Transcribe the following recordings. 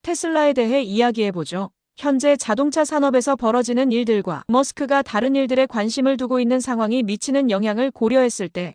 테슬라에 대해 이야기해보죠. 현재 자동차 산업에서 벌어지는 일들과 머스크가 다른 일들에 관심을 두고 있는 상황이 미치는 영향을 고려했을 때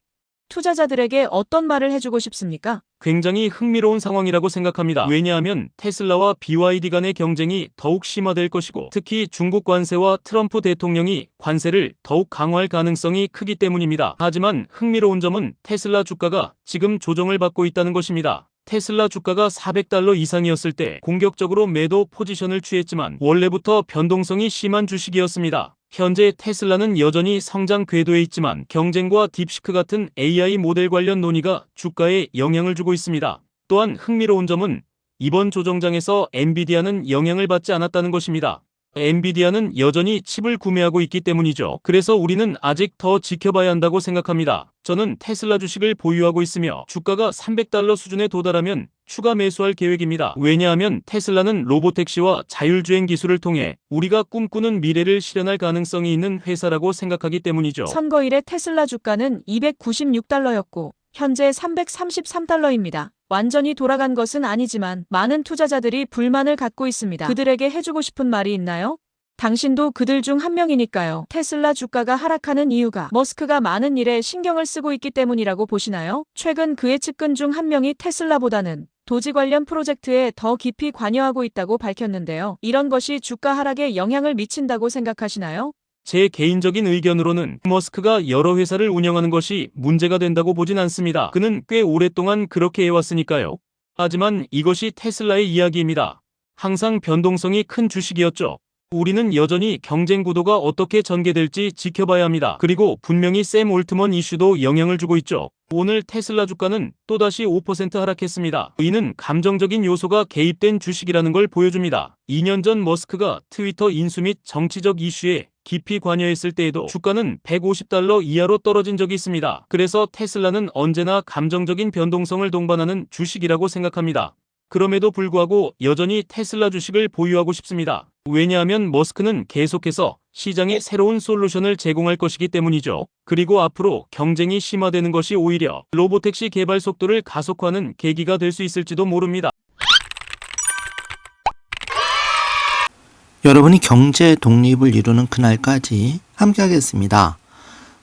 투자자들에게 어떤 말을 해주고 싶습니까? 굉장히 흥미로운 상황이라고 생각합니다. 왜냐하면 테슬라와 BYD 간의 경쟁이 더욱 심화될 것이고, 특히 중국 관세와 트럼프 대통령이 관세를 더욱 강화할 가능성이 크기 때문입니다. 하지만 흥미로운 점은 테슬라 주가가 지금 조정을 받고 있다는 것입니다. 테슬라 주가가 $400 이상이었을 때 공격적으로 매도 포지션을 취했지만 원래부터 변동성이 심한 주식이었습니다. 현재 테슬라는 여전히 성장 궤도에 있지만 경쟁과 딥시크 같은 AI 모델 관련 논의가 주가에 영향을 주고 있습니다. 또한 흥미로운 점은 이번 조정장에서 엔비디아는 영향을 받지 않았다는 것입니다. 엔비디아는 여전히 칩을 구매하고 있기 때문이죠. 그래서 우리는 아직 더 지켜봐야 한다고 생각합니다. 저는 테슬라 주식을 보유하고 있으며 주가가 $300 수준에 도달하면 추가 매수할 계획입니다. 왜냐하면 테슬라는 로보택시와 자율주행 기술을 통해 우리가 꿈꾸는 미래를 실현할 가능성이 있는 회사라고 생각하기 때문이죠. 선거일에 테슬라 주가는 $296였고 현재 $333입니다. 완전히 돌아간 것은 아니지만 많은 투자자들이 불만을 갖고 있습니다. 그들에게 해주고 싶은 말이 있나요? 당신도 그들 중 한 명이니까요. 테슬라 주가가 하락하는 이유가 머스크가 많은 일에 신경을 쓰고 있기 때문이라고 보시나요? 최근 그의 측근 중 한 명이 테슬라보다는 도지 관련 프로젝트에 더 깊이 관여하고 있다고 밝혔는데요. 이런 것이 주가 하락에 영향을 미친다고 생각하시나요? 제 개인적인 의견으로는 머스크가 여러 회사를 운영하는 것이 문제가 된다고 보진 않습니다. 그는 꽤 오랫동안 그렇게 해왔으니까요. 하지만 이것이 테슬라의 이야기입니다. 항상 변동성이 큰 주식이었죠. 우리는 여전히 경쟁 구도가 어떻게 전개될지 지켜봐야 합니다. 그리고 분명히 샘 올트먼 이슈도 영향을 주고 있죠. 오늘 테슬라 주가는 또다시 5% 하락했습니다. 이는 감정적인 요소가 개입된 주식이라는 걸 보여줍니다. 2년 전 머스크가 트위터 인수 및 정치적 이슈에 깊이 관여했을 때에도 주가는 $150 이하로 떨어진 적이 있습니다. 그래서 테슬라는 언제나 감정적인 변동성을 동반하는 주식이라고 생각합니다. 그럼에도 불구하고 여전히 테슬라 주식을 보유하고 싶습니다. 왜냐하면 머스크는 계속해서 시장에 새로운 솔루션을 제공할 것이기 때문이죠. 그리고 앞으로 경쟁이 심화되는 것이 오히려 로보택시 개발 속도를 가속화하는 계기가 될 수 있을지도 모릅니다. 여러분이 경제 독립을 이루는 그날까지 함께하겠습니다.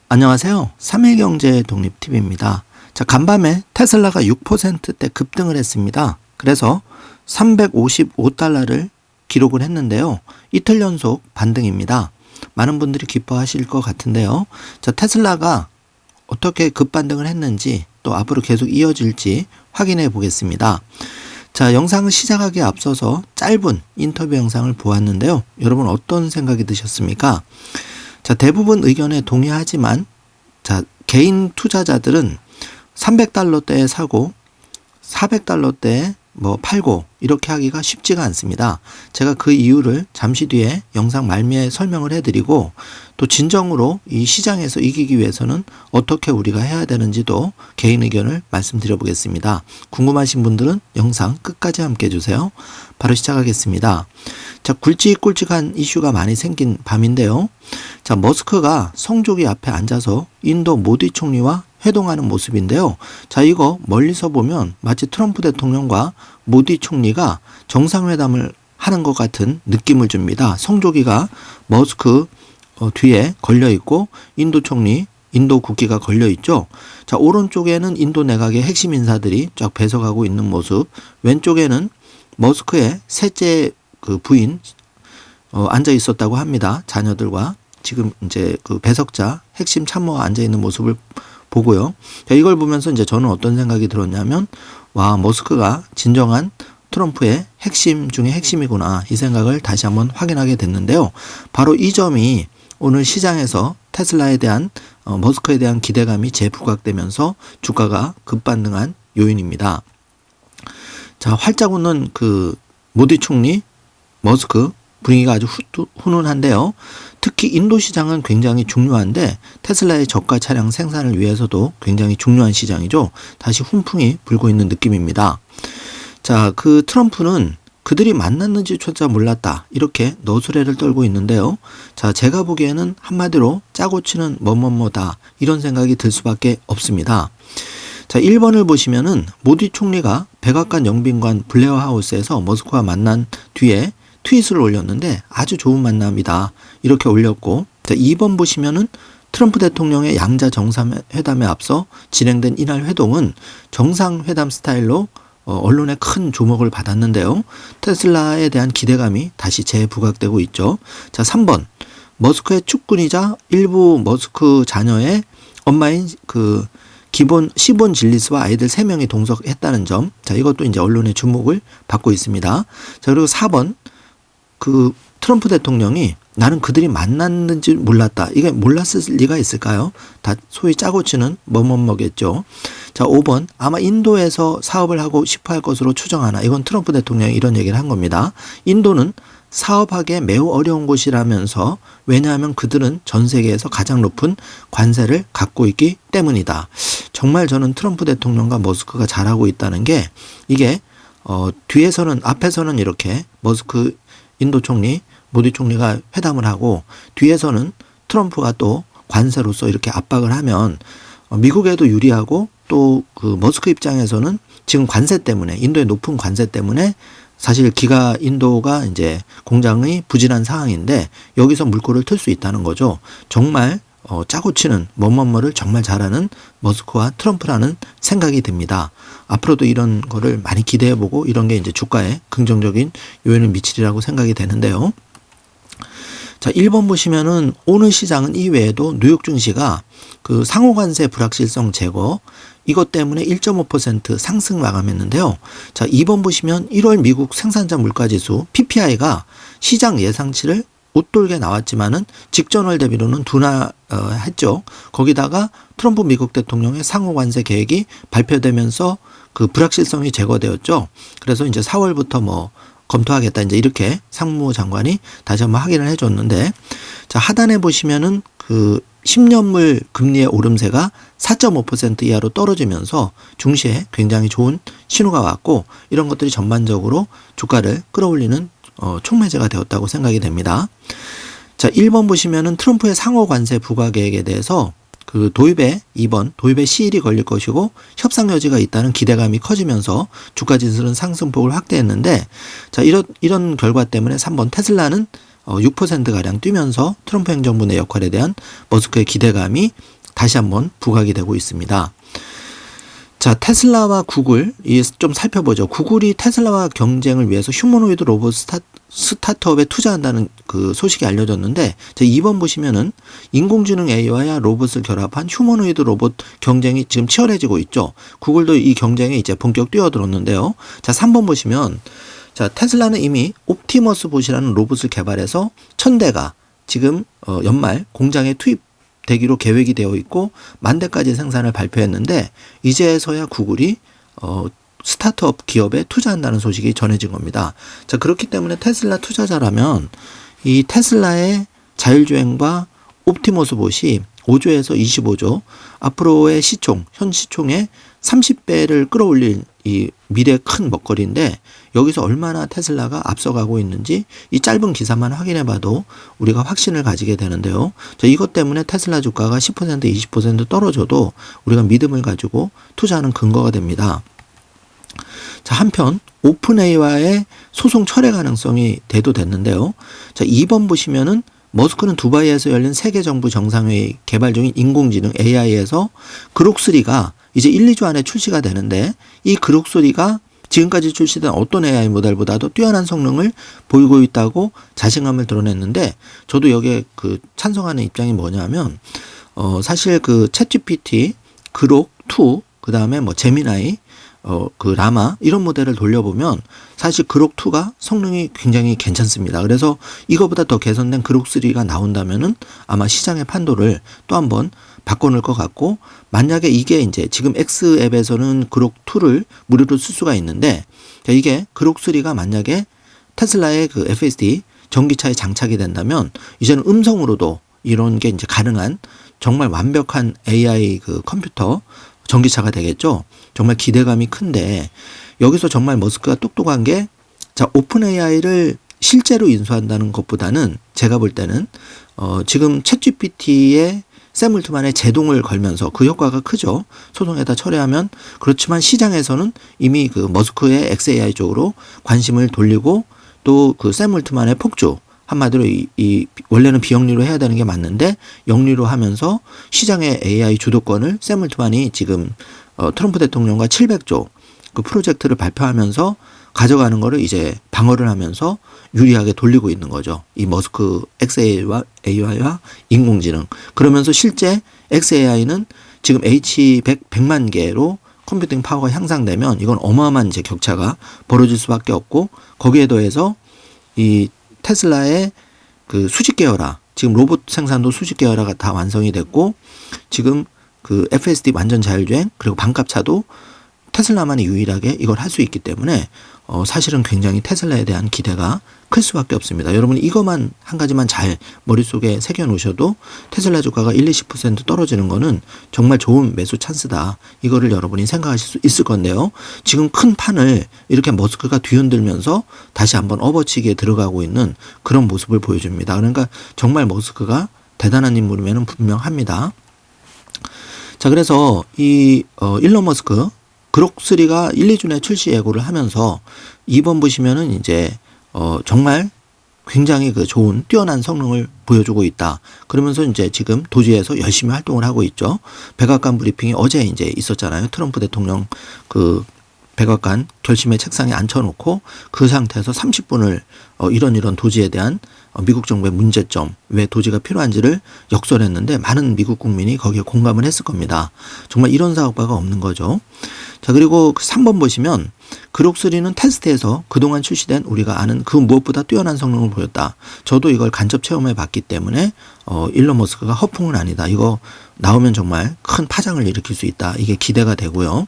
안녕하세요. 3일경제 독립TV입니다. 자, 간밤에 테슬라가 6%대 급등을 했습니다. 그래서 $355를 기록을 했는데요. 이틀 연속 반등입니다. 많은 분들이 기뻐하실 것 같은데요. 자, 테슬라가 어떻게 급반등을 했는지 또 앞으로 계속 이어질지 확인해 보겠습니다. 자, 영상을 시작하기에 앞서서 짧은 인터뷰 영상을 보았는데요. 여러분 어떤 생각이 드셨습니까? 자, 대부분 의견에 동의하지만 자, 개인 투자자들은 $300대에 사고 $400대에 팔고 이렇게 하기가 쉽지가 않습니다. 제가 그 이유를 잠시 뒤에 영상 말미에 설명을 해드리고 또 진정으로 이 시장에서 이기기 위해서는 어떻게 우리가 해야 되는지도 개인 의견을 말씀드려 보겠습니다. 궁금하신 분들은 영상 끝까지 함께 해주세요. 바로 시작하겠습니다. 자, 굵직굵직한 이슈가 많이 생긴 밤인데요. 자, 머스크가 성조기 앞에 앉아서 인도 모디 총리와 회동하는 모습인데요. 자, 이거 멀리서 보면 마치 트럼프 대통령과 모디 총리가 정상회담을 하는 것 같은 느낌을 줍니다. 성조기가 머스크 뒤에 걸려 있고 인도 총리, 인도 국기가 걸려 있죠. 자, 오른쪽에는 인도 내각의 핵심 인사들이 쫙 배석하고 있는 모습, 왼쪽에는 머스크의 셋째 그 부인 앉아 있었다고 합니다. 자녀들과 지금 이제 그 배석자 핵심 참모가 앉아 있는 모습을 보고요. 자, 이걸 보면서 이제 저는 어떤 생각이 들었냐면, 와, 머스크가 진정한 트럼프의 핵심 중에 핵심이구나, 이 생각을 다시 한번 확인하게 됐는데요. 바로 이 점이 오늘 시장에서 테슬라에 대한 머스크에 대한 기대감이 재부각되면서 주가가 급반등한 요인입니다. 자, 활짝 웃는 그 모디 총리, 머스크 분위기가 아주 훈훈한데요. 특히 인도 시장은 굉장히 중요한데 테슬라의 저가 차량 생산을 위해서도 굉장히 중요한 시장이죠. 다시 훈풍이 불고 있는 느낌입니다. 자, 그 트럼프는 그들이 만났는지조차 몰랐다, 이렇게 너스레를 떨고 있는데요. 자, 제가 보기에는 한마디로 짜고 치는 뭐다, 이런 생각이 들 수밖에 없습니다. 자, 1번을 보시면은 모디 총리가 백악관 영빈관 블레어 하우스에서 머스크와 만난 뒤에 트윗을 올렸는데 아주 좋은 만남이다 이렇게 올렸고, 자, 2번 보시면은 트럼프 대통령의 양자 정상회담에 앞서 진행된 이날 회동은 정상회담 스타일로 언론의 큰 주목을 받았는데요. 테슬라에 대한 기대감이 다시 재부각되고 있죠. 자, 3번 머스크의 축군이자 일부 머스크 자녀의 엄마인 그 시본 질리스와 아이들 3명이 동석했다는 점. 자, 이것도 이제 언론의 주목을 받고 있습니다. 자, 그리고 4번 그 트럼프 대통령이 나는 그들이 만났는지 몰랐다. 이게 몰랐을 리가 있을까요? 다 소위 짜고 치는 뭐뭐뭐겠죠. 자, 5번 아마 인도에서 사업을 하고 싶어 할 것으로 추정하나. 이건 트럼프 대통령이 이런 얘기를 한 겁니다. 인도는 사업하기에 매우 어려운 곳이라면서, 왜냐하면 그들은 전 세계에서 가장 높은 관세를 갖고 있기 때문이다. 정말 저는 트럼프 대통령과 머스크가 잘하고 있다는 게, 이게 앞에서는 이렇게 머스크 인도 총리 모디 총리가 회담을 하고 뒤에서는 트럼프가 또 관세로서 이렇게 압박을 하면 미국에도 유리하고, 또 그 머스크 입장에서는 지금 관세 때문에, 인도의 높은 관세 때문에 사실 기가 인도가 이제 공장이 부진한 상황인데 여기서 물꼬를 틀 수 있다는 거죠. 정말 짜고 치는 뭐뭐뭐를 정말 잘하는 머스크와 트럼프라는 생각이 듭니다. 앞으로도 이런 거를 많이 기대해보고 이런 게 이제 주가에 긍정적인 요인을 미치리라고 생각이 되는데요. 자, 1번 보시면은 오늘 시장은 이외에도 뉴욕 증시가 그 상호관세 불확실성 제거 이것 때문에 1.5% 상승 마감했는데요. 자, 2번 보시면 1월 미국 생산자 물가지수 PPI가 시장 예상치를 웃돌게 나왔지만은 직전월 대비로는 둔화했죠. 거기다가 트럼프 미국 대통령의 상호관세 계획이 발표되면서 그 불확실성이 제거되었죠. 그래서 이제 4월부터 뭐 검토하겠다 이제 이렇게 상무장관이 다시 한번 확인을 해줬는데, 자, 하단에 보시면은 그 10년물 금리의 오름세가 4.5% 이하로 떨어지면서 중시에 굉장히 좋은 신호가 왔고, 이런 것들이 전반적으로 주가를 끌어올리는 촉매제가 되었다고 생각이 됩니다. 자, 1번 보시면은 트럼프의 상호 관세 부과 계획에 대해서 그 도입에 2번 도입에 시일이 걸릴 것이고 협상 여지가 있다는 기대감이 커지면서 주가 지수는 상승폭을 확대했는데, 자, 이런 결과 때문에 3번 테슬라는 6%가량 뛰면서 트럼프 행정부 내 역할에 대한 머스크의 기대감이 다시 한번 부각이 되고 있습니다. 자, 테슬라와 구글 좀 살펴보죠. 구글이 테슬라와 경쟁을 위해서 휴머노이드 로봇 스타트업에 투자한다는 그 소식이 알려졌는데, 자, 2번 보시면은 인공지능 AI와 로봇을 결합한 휴머노이드 로봇 경쟁이 지금 치열해지고 있죠. 구글도 이 경쟁에 이제 본격 뛰어들었는데요. 자, 3번 보시면, 자, 테슬라는 이미 옵티머스 봇이라는 로봇을 개발해서 1000대가 지금 연말 공장에 투입되기로 계획이 되어 있고 10,000대까지 생산을 발표했는데, 이제서야 구글이 스타트업 기업에 투자한다는 소식이 전해진 겁니다. 자, 그렇기 때문에 테슬라 투자자라면 이 테슬라의 자율주행과 옵티머스 봇이 5조에서 25조, 앞으로의 시총, 현 시총의 30배를 끌어올릴 이 미래 큰 먹거리인데, 여기서 얼마나 테슬라가 앞서가고 있는지 이 짧은 기사만 확인해 봐도 우리가 확신을 가지게 되는데요. 자, 이것 때문에 테슬라 주가가 10% 20% 떨어져도 우리가 믿음을 가지고 투자하는 근거가 됩니다. 자, 한편 오픈 AI와의 소송 철회 가능성이 대두됐는데요. 자, 2번 보시면은 머스크는 두바이에서 열린 세계정부 정상회의 개발 중인 인공지능 AI에서 그록3가 이제 1, 2주 안에 출시가 되는데, 이 그록3가 지금까지 출시된 어떤 AI 모델보다도 뛰어난 성능을 보이고 있다고 자신감을 드러냈는데, 저도 여기에 그 찬성하는 입장이 뭐냐면, 사실 그 챗GPT, 그록2, 그 다음에 뭐 제미나이, 그 라마 이런 모델을 돌려보면 사실 그록2가 성능이 굉장히 괜찮습니다. 그래서 이거보다 더 개선된 그록3가 나온다면은 아마 시장의 판도를 또 한번 바꿔놓을 것 같고, 만약에 이게 이제 지금 X 앱에서는 그록2를 무료로 쓸 수가 있는데, 이게 그록3가 만약에 테슬라의 그 FSD 전기차에 장착이 된다면 이제는 음성으로도 이런 게 이제 가능한 정말 완벽한 AI 그 컴퓨터 전기차가 되겠죠. 정말 기대감이 큰데, 여기서 정말 머스크가 똑똑한 게, 자, 오픈 AI를 실제로 인수한다는 것보다는 제가 볼 때는 지금 챗GPT의 샘 올트만의 제동을 걸면서 그 효과가 크죠. 소송에다 철회하면. 그렇지만 시장에서는 이미 그 머스크의 XAI 쪽으로 관심을 돌리고 또 그 샘 올트만의 폭주, 한마디로 이 원래는 비영리로 해야 되는 게 맞는데 영리로 하면서 시장의 AI 주도권을 샘 올트만이 지금 트럼프 대통령과 700조 그 프로젝트를 발표하면서 가져가는 거를 이제 방어를 하면서 유리하게 돌리고 있는 거죠. 이 머스크 XAI와 인공지능. 그러면서 실제 XAI는 지금 H100만 개로 컴퓨팅 파워가 향상되면 이건 어마어마한 이제 격차가 벌어질 수밖에 없고, 거기에 더해서 이 테슬라의 그 수직 계열화, 지금 로봇 생산도 수직 계열화가 다 완성이 됐고, 지금 그 FSD 완전 자율주행 그리고 반값차도 테슬라만이 유일하게 이걸 할 수 있기 때문에 사실은 굉장히 테슬라에 대한 기대가 클 수밖에 없습니다. 여러분 이것만 한 가지만 잘 머릿속에 새겨 놓으셔도 테슬라 주가가 1-20% 떨어지는 거는 정말 좋은 매수 찬스다. 이거를 여러분이 생각하실 수 있을 건데요. 지금 큰 판을 이렇게 머스크가 뒤흔들면서 다시 한번 업어치기에 들어가고 있는 그런 모습을 보여줍니다. 그러니까 정말 머스크가 대단한 인물이면 분명합니다. 자, 그래서 이 일론 머스크 그록3가 1, 2주 내 출시 예고를 하면서 2번 보시면은 이제 정말 굉장히 그 좋은 뛰어난 성능을 보여주고 있다. 그러면서 이제 지금 도지에서 열심히 활동을 하고 있죠. 백악관 브리핑이 어제 이제 있었잖아요. 트럼프 대통령 그 백악관 결심의 책상에 앉혀놓고 그 상태에서 30분을 이런 도지에 대한 미국 정부의 문제점, 왜 도지가 필요한지를 역설했는데 많은 미국 국민이 거기에 공감을 했을 겁니다. 정말 이런 사업가가 없는 거죠. 자, 그리고 3번 보시면 그록3는 테스트에서 그동안 출시된 우리가 아는 그 무엇보다 뛰어난 성능을 보였다. 저도 이걸 간접 체험해 봤기 때문에 일론 머스크가 허풍은 아니다. 이거 나오면 정말 큰 파장을 일으킬 수 있다. 이게 기대가 되고요.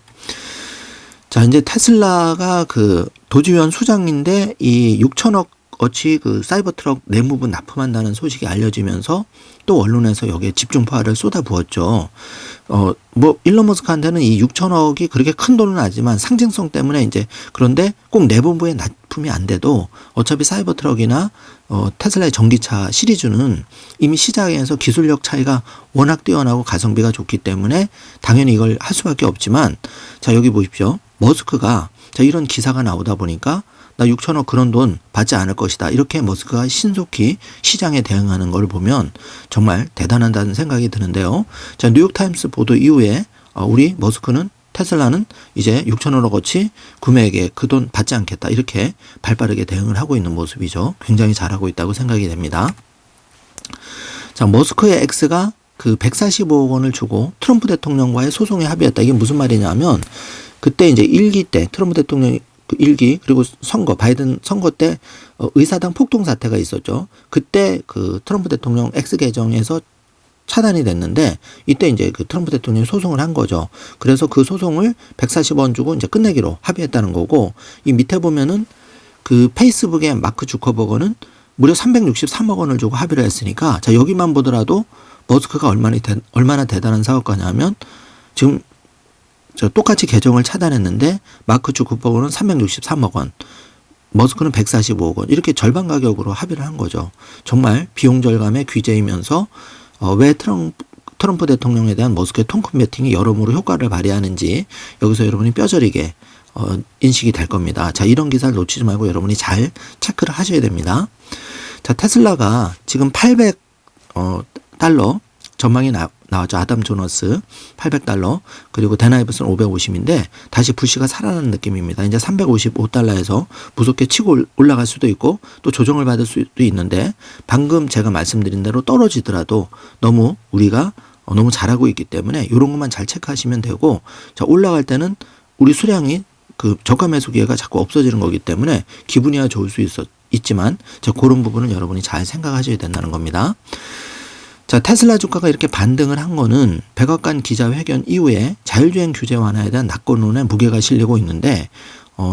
자, 이제 테슬라가 그 도지위원 수장인데 이 6천억 어치 그 사이버 트럭 내무분 납품한다는 소식이 알려지면서 또 언론에서 여기에 집중파를 쏟아부었죠. 뭐 일론 머스크한테는 이 6천억이 그렇게 큰 돈은 아니지만 상징성 때문에 이제, 그런데 꼭 내부부에 납품이 안 돼도 어차피 사이버 트럭이나 테슬라의 전기차 시리즈는 이미 시장에서 기술력 차이가 워낙 뛰어나고 가성비가 좋기 때문에 당연히 이걸 할 수밖에 없지만, 자, 여기 보십시오. 머스크가 자, 이런 기사가 나오다 보니까 나 6천억 그런 돈 받지 않을 것이다. 이렇게 머스크가 신속히 시장에 대응하는 걸 보면 정말 대단하다는 생각이 드는데요. 자, 뉴욕타임스 보도 이후에 우리 머스크는 테슬라는 이제 6천억어치 구매액에 그 돈 받지 않겠다. 이렇게 발빠르게 대응을 하고 있는 모습이죠. 굉장히 잘하고 있다고 생각이 됩니다. 자, 머스크의 X가 그 145억 원을 주고 트럼프 대통령과의 소송에 합의했다. 이게 무슨 말이냐면 그때 이제 1기 때 트럼프 대통령이 그 1기 그리고 선거 바이든 선거 때 의사당 폭동 사태가 있었죠. 그때 그 트럼프 대통령 X 계정에서 차단이 됐는데 이때 이제 그 트럼프 대통령이 소송을 한 거죠. 그래서 그 소송을 140원 주고 이제 끝내기로 합의했다는 거고, 이 밑에 보면은 그 페이스북의 마크 주커버거는 무려 363억 원을 주고 합의를 했으니까, 자, 여기만 보더라도 머스크가 얼마나 대단한 사업가냐면 지금 저 똑같이 계정을 차단했는데 마크 주커버거는 363억 원, 머스크는 145억 원, 이렇게 절반 가격으로 합의를 한 거죠. 정말 비용 절감의 귀재이면서 왜 트럼프 대통령에 대한 머스크의 톤큰 배팅이 여러모로 효과를 발휘하는지 여기서 여러분이 뼈저리게 인식이 될 겁니다. 자, 이런 기사를 놓치지 말고 여러분이 잘 체크를 하셔야 됩니다. 자, 테슬라가 지금 800달러 전망이 나왔죠. 아담 조너스 800달러, 그리고 데나이브스는 550인데 다시 불씨가 살아나는 느낌입니다. 이제 355달러에서 무섭게 치고 올라갈 수도 있고 또 조정을 받을 수도 있는데, 방금 제가 말씀드린 대로 떨어지더라도 너무 우리가 너무 잘하고 있기 때문에 이런 것만 잘 체크하시면 되고, 자, 올라갈 때는 우리 수량이 그 저가 매수 기회가 자꾸 없어지는 거기 때문에 기분이야 좋을 수 있지만 자, 그런 부분은 여러분이 잘 생각하셔야 된다는 겁니다. 자, 테슬라 주가가 이렇게 반등을 한 거는 백악관 기자회견 이후에 자율주행 규제 완화에 대한 낙관론에 무게가 실리고 있는데,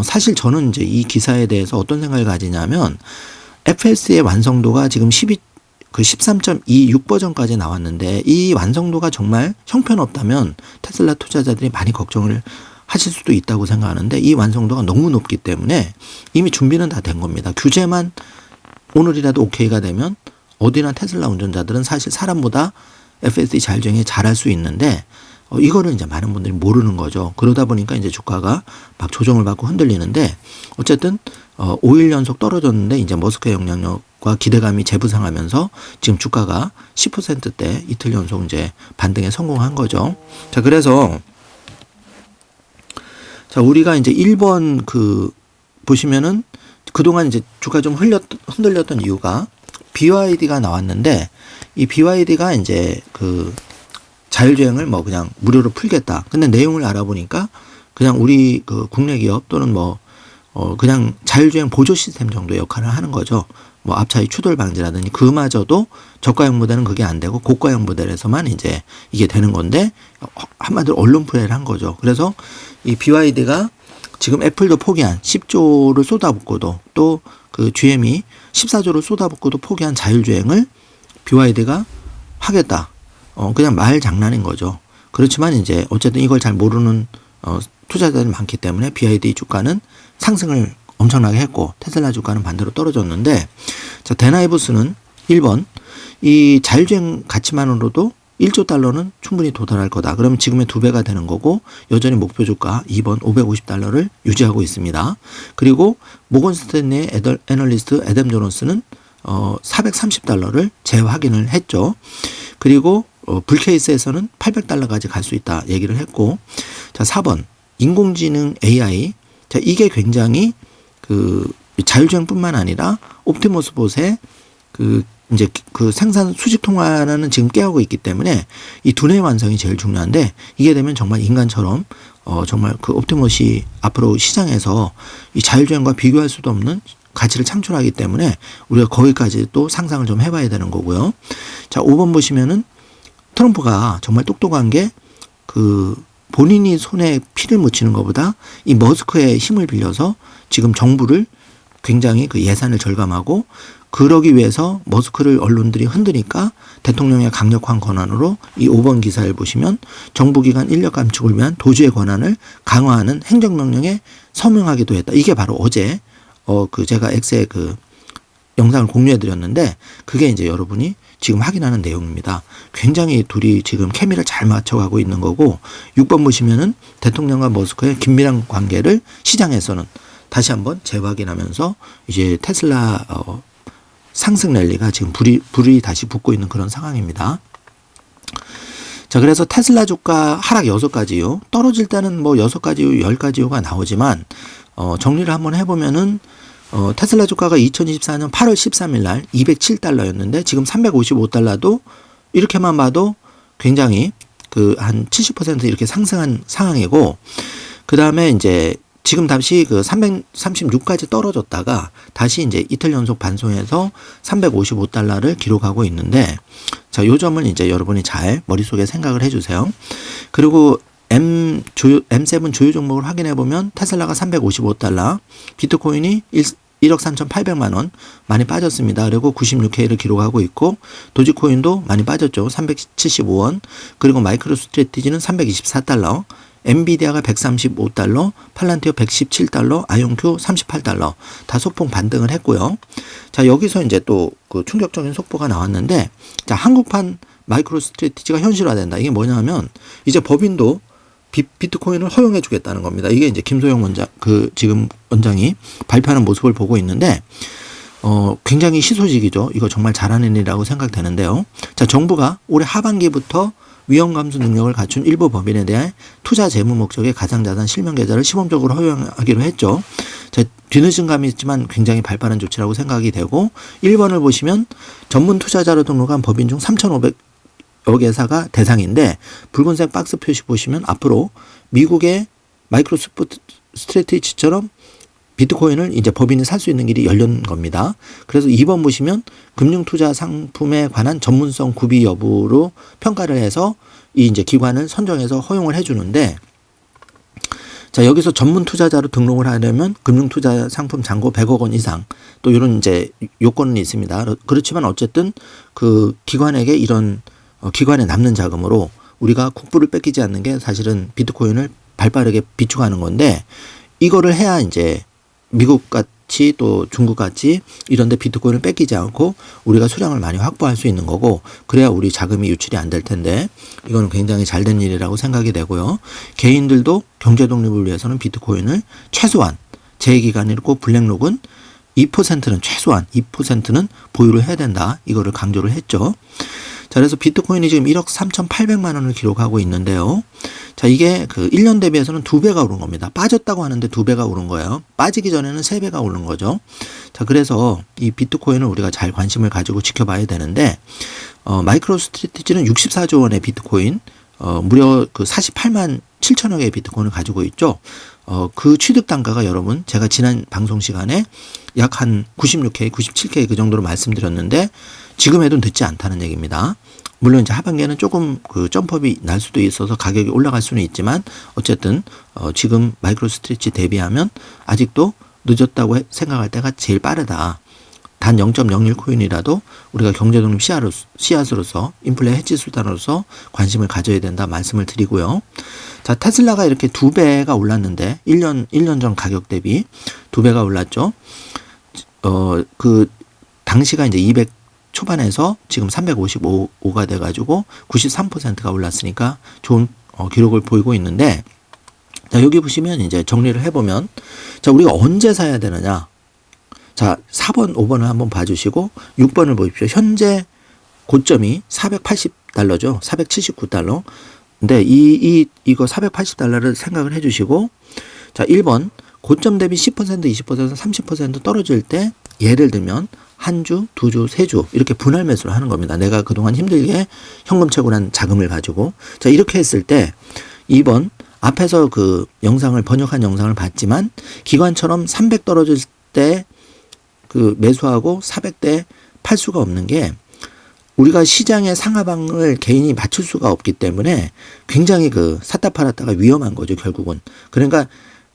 사실 저는 이제 이 기사에 대해서 어떤 생각을 가지냐면 FSD의 완성도가 지금 13.26 버전까지 나왔는데 이 완성도가 정말 형편없다면 테슬라 투자자들이 많이 걱정을 하실 수도 있다고 생각하는데, 이 완성도가 너무 높기 때문에 이미 준비는 다 된 겁니다. 규제만 오늘이라도 오케이가 되면 어디나 테슬라 운전자들은 사실 사람보다 FSD 자율주행에 잘할 수 있는데 이거를 이제 많은 분들이 모르는 거죠. 그러다 보니까 이제 주가가 막 조정을 받고 흔들리는데 어쨌든 5일 연속 떨어졌는데 이제 머스크의 영향력과 기대감이 재부상하면서 지금 주가가 10%대 이틀 연속 이제 반등에 성공한 거죠. 자, 그래서 자, 우리가 이제 1번 보시면은 그동안 이제 주가 좀 흔들렸던 이유가 BYD가 나왔는데 이 BYD가 이제 자율주행을 뭐 그냥 무료로 풀겠다. 근데 내용을 알아보니까 그냥 우리 국내 기업 또는 그냥 자율주행 보조 시스템 정도의 역할을 하는 거죠. 뭐 앞차의 추돌 방지라든지 그마저도 저가형 모델은 그게 안 되고 고가형 모델에서만 이제 이게 되는 건데 한마디로 언론 플레이를 한 거죠. 그래서 이 BYD가 지금 애플도 포기한 10조를 쏟아붓고도 또 GM이 14조를 쏟아붓고도 포기한 자율주행을 BYD가 하겠다. 그냥 말 장난인 거죠. 그렇지만 이제 어쨌든 이걸 잘 모르는 투자자들이 많기 때문에 BYD 주가는 상승을 엄청나게 했고 테슬라 주가는 반대로 떨어졌는데 자, 데나이브스는 1번 이 자율주행 가치만으로도 1조 달러는 충분히 도달할 거다. 그러면 지금의 2배가 되는 거고 여전히 목표 주가 2번 550달러를 유지하고 있습니다. 그리고 모건 스탠리의 애널리스트 애덤 조넌스는 430달러를 재확인을 했죠. 그리고 불케이스에서는 800달러까지 갈 수 있다 얘기를 했고 자 4번 인공지능 AI 자 이게 굉장히 자율주행뿐만 아니라 옵티머스 봇의 이제 생산 수직 통화라는 지금 깨하고 있기 때문에 이 두뇌 완성이 제일 중요한데 이게 되면 정말 인간처럼 정말 옵티머스이 앞으로 시장에서 이 자율주행과 비교할 수도 없는 가치를 창출하기 때문에 우리가 거기까지 또 상상을 좀 해봐야 되는 거고요. 자 5번 보시면은 트럼프가 정말 똑똑한 게 본인이 손에 피를 묻히는 것보다 이 머스크의 힘을 빌려서 지금 정부를 굉장히 예산을 절감하고 그러기 위해서 머스크를 언론들이 흔드니까 대통령의 강력한 권한으로 이 5번 기사를 보시면 정부기관 인력 감축을 위한 도주의 권한을 강화하는 행정명령에 서명하기도 했다. 이게 바로 어제 제가 X에 영상을 공유해 드렸는데 그게 이제 여러분이 지금 확인하는 내용입니다. 굉장히 둘이 지금 케미를 잘 맞춰가고 있는 거고 6번 보시면은 대통령과 머스크의 긴밀한 관계를 시장에서는 다시 한번 재확인하면서 이제 테슬라 상승 랠리가 지금 불이 다시 붙고 있는 그런 상황입니다. 자, 그래서 테슬라 주가 하락 6가지요. 떨어질 때는 뭐 6가지 이유, 10가지 이유가 나오지만 정리를 한번 해보면은 테슬라 주가가 2024년 8월 13일 날 207달러였는데 지금 355달러도 이렇게만 봐도 굉장히 한 70% 이렇게 상승한 상황이고 그 다음에 이제 지금 다시 336까지 떨어졌다가 다시 이제 이틀 연속 반송해서 355달러를 기록하고 있는데 자, 요 점을 이제 여러분이 잘 머릿속에 생각을 해주세요. 그리고 M7 주요 종목을 확인해 보면 테슬라가 355달러, 비트코인이 1억 3,800만 원 많이 빠졌습니다. 그리고 96K를 기록하고 있고 도지코인도 많이 빠졌죠. 375원. 그리고 마이크로 스트래티지는 324달러. 엔비디아가 135달러, 팔란티오 117달러, 아이온큐 38달러 다 소폭 반등을 했고요. 자, 여기서 이제 또 충격적인 속보가 나왔는데 자, 한국판 마이크로 스트래티지가 현실화된다. 이게 뭐냐면 이제 법인도 비트코인을 허용해 주겠다는 겁니다. 이게 이제 김소영 원장 지금 원장이 발표하는 모습을 보고 있는데 굉장히 희소식이죠. 이거 정말 잘하는 일이라고 생각되는데요. 자, 정부가 올해 하반기부터 위험 감수 능력을 갖춘 일부 법인에 대해 투자 재무 목적의 가상자산 실명 계좌를 시범적으로 허용하기로 했죠. 자, 뒤늦은 감이 있지만 굉장히 발빠른 조치라고 생각이 되고 1번을 보시면 전문 투자자로 등록한 법인 중 3,500여 개사가 대상인데 붉은색 박스 표시 보시면 앞으로 미국의 마이크로 스트래티지처럼 비트코인을 이제 법인이 살 수 있는 길이 열린 겁니다. 그래서 2번 보시면 금융투자 상품에 관한 전문성 구비 여부로 평가를 해서 이 이제 기관을 선정해서 허용을 해주는데 자, 여기서 전문 투자자로 등록을 하려면 금융투자 상품 잔고 100억 원 이상 또 이런 이제 요건은 있습니다. 그렇지만 어쨌든 기관에게 이런 기관에 남는 자금으로 우리가 국부를 뺏기지 않는 게 사실은 비트코인을 발빠르게 비축하는 건데 이거를 해야 이제 미국 같이 또 중국 같이 이런 데 비트코인을 뺏기지 않고 우리가 수량을 많이 확보할 수 있는 거고, 그래야 우리 자금이 유출이 안 될 텐데 이거는 굉장히 잘된 일이라고 생각이 되고요. 개인들도 경제 독립을 위해서는 비트코인을 최소한 제기간이고 블랙록은 2%는 최소한 2%는 보유를 해야 된다. 이거를 강조를 했죠. 자, 그래서 비트코인이 지금 1억 3,800만 원을 기록하고 있는데요. 자, 이게 그 1년 대비해서는 2배가 오른 겁니다. 빠졌다고 하는데 2배가 오른 거예요. 빠지기 전에는 3배가 오른 거죠. 자, 그래서 이 비트코인을 우리가 잘 관심을 가지고 지켜봐야 되는데, 마이크로 스트래티지는 64조 원의 비트코인, 무려 그 48만 7천여 개의 비트코인을 가지고 있죠. 그 취득 단가가 여러분, 제가 지난 방송 시간에 약 한 96K, 97K 그 정도로 말씀드렸는데, 지금 해도 늦지 않다는 얘기입니다. 물론 이제 하반기에는 조금 그 점프업이 날 수도 있어서 가격이 올라갈 수는 있지만, 어쨌든 지금 마이크로 스트레치 대비하면 아직도 늦었다고 생각할 때가 제일 빠르다. 단 0.01 코인이라도 우리가 경제독립 씨앗으로서 인플레 해지 수단으로서 관심을 가져야 된다 말씀을 드리고요. 자, 테슬라가 이렇게 2배가 올랐는데 1년 전 가격 대비 2배가 올랐죠. 그 당시가 이제 200 초반에서 지금 355가 돼가지고 93%가 올랐으니까 좋은 기록을 보이고 있는데, 자, 여기 보시면 이제 정리를 해보면, 자, 우리가 언제 사야 되느냐. 자, 4번, 5번을 한번 봐주시고 6번을 보십시오. 현재 고점이 480달러죠. 479달러. 근데 이거 480달러를 생각을 해주시고, 자, 1번 고점 대비 10%, 20%, 30% 떨어질 때 예를 들면 한 주, 두 주, 세 주 이렇게 분할 매수를 하는 겁니다. 내가 그동안 힘들게 현금 채굴한 자금을 가지고. 자, 이렇게 했을 때 2번 앞에서 그 영상을 번역한 영상을 봤지만 기관처럼 300 떨어질 때 그 매수하고 400대 팔 수가 없는 게, 우리가 시장의 상하방을 개인이 맞출 수가 없기 때문에 굉장히 그 샀다 팔았다가 위험한 거죠, 결국은. 그러니까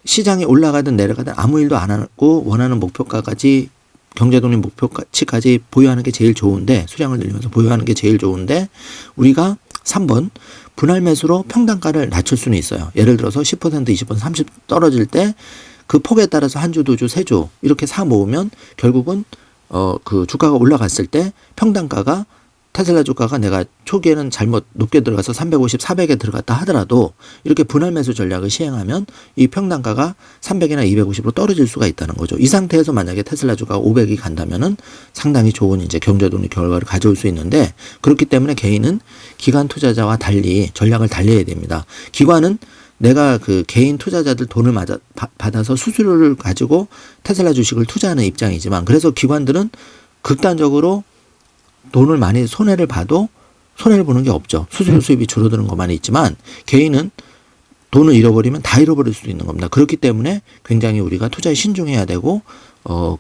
시장이 올라가든 내려가든 아무 일도 안 하고 원하는 목표가까지, 경제독립 목표치까지 보유하는 게 제일 좋은데, 수량을 늘리면서 보유하는 게 제일 좋은데, 우리가 3번 분할 매수로 평단가를 낮출 수는 있어요. 예를 들어서 10%, 20%, 30% 떨어질 때 그 폭에 따라서 한 주, 두 주, 세 주 이렇게 사 모으면 결국은 그 주가가 올라갔을 때 평단가가, 테슬라 주가가 내가 초기에는 잘못 높게 들어가서 350, 400에 들어갔다 하더라도 이렇게 분할 매수 전략을 시행하면 이 평단가가 300이나 250으로 떨어질 수가 있다는 거죠. 이 상태에서 만약에 테슬라 주가가 500이 간다면은 상당히 좋은 이제 경제독립 결과를 가져올 수 있는데, 그렇기 때문에 개인은 기관 투자자와 달리 전략을 달려야 됩니다. 기관은 내가 그 개인 투자자들 돈을 받아서 수수료를 가지고 테슬라 주식을 투자하는 입장이지만, 그래서 기관들은 극단적으로 돈을 많이 손해를 봐도 손해를 보는 게 없죠. 수수료 수입이 줄어드는 것만 있지만, 개인은 돈을 잃어버리면 다 잃어버릴 수도 있는 겁니다. 그렇기 때문에 굉장히 우리가 투자에 신중해야 되고,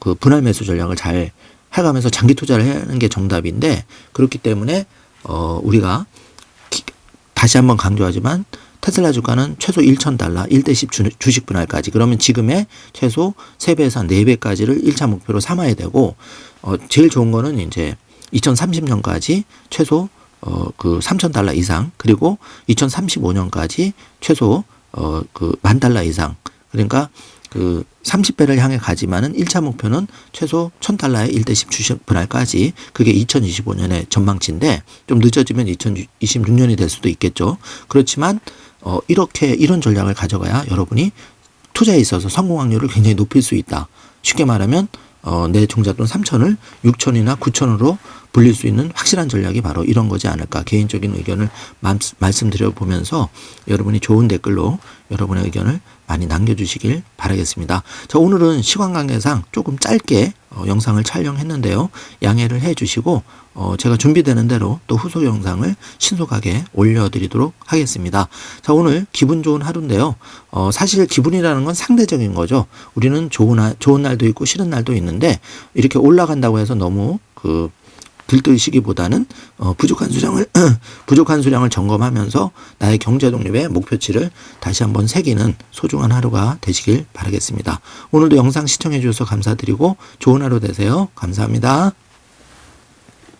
그 분할 매수 전략을 잘 해가면서 장기 투자를 하는 게 정답인데, 그렇기 때문에 우리가 다시 한번 강조하지만 테슬라 주가는 최소 1,000달러, 1대10 주식 분할까지, 그러면 지금의 최소 3배에서 4배까지를 1차 목표로 삼아야 되고, 제일 좋은 거는 이제 2030년까지 최소 그 3,000달러 이상, 그리고 2035년까지 최소 그 10,000달러 이상, 그러니까 그 30배를 향해 가지만은 1차 목표는 최소 1,000달러의 1대10 주식 분할까지, 그게 2025년의 전망치인데 좀 늦어지면 2026년이 될 수도 있겠죠. 그렇지만 이런 전략을 가져가야 여러분이 투자에 있어서 성공 확률을 굉장히 높일 수 있다. 쉽게 말하면 내 종잣돈 3,000을 6,000이나 9,000으로 불릴 수 있는 확실한 전략이 바로 이런 거지 않을까. 개인적인 의견을 말씀드려 보면서 여러분이 좋은 댓글로 여러분의 의견을 많이 남겨주시길 바라겠습니다. 자, 오늘은 시간 관계상 조금 짧게 영상을 촬영했는데요. 양해를 해주시고 제가 준비되는 대로 또 후속 영상을 신속하게 올려드리도록 하겠습니다. 자, 오늘 기분 좋은 하루인데요. 사실 기분이라는 건 상대적인 거죠. 우리는 좋은 날도 있고 싫은 날도 있는데, 이렇게 올라간다고 해서 너무 들뜨시기보다는 부족한 수량을 점검하면서 나의 경제 독립의 목표치를 다시 한번 새기는 소중한 하루가 되시길 바라겠습니다. 오늘도 영상 시청해 주셔서 감사드리고 좋은 하루 되세요. 감사합니다.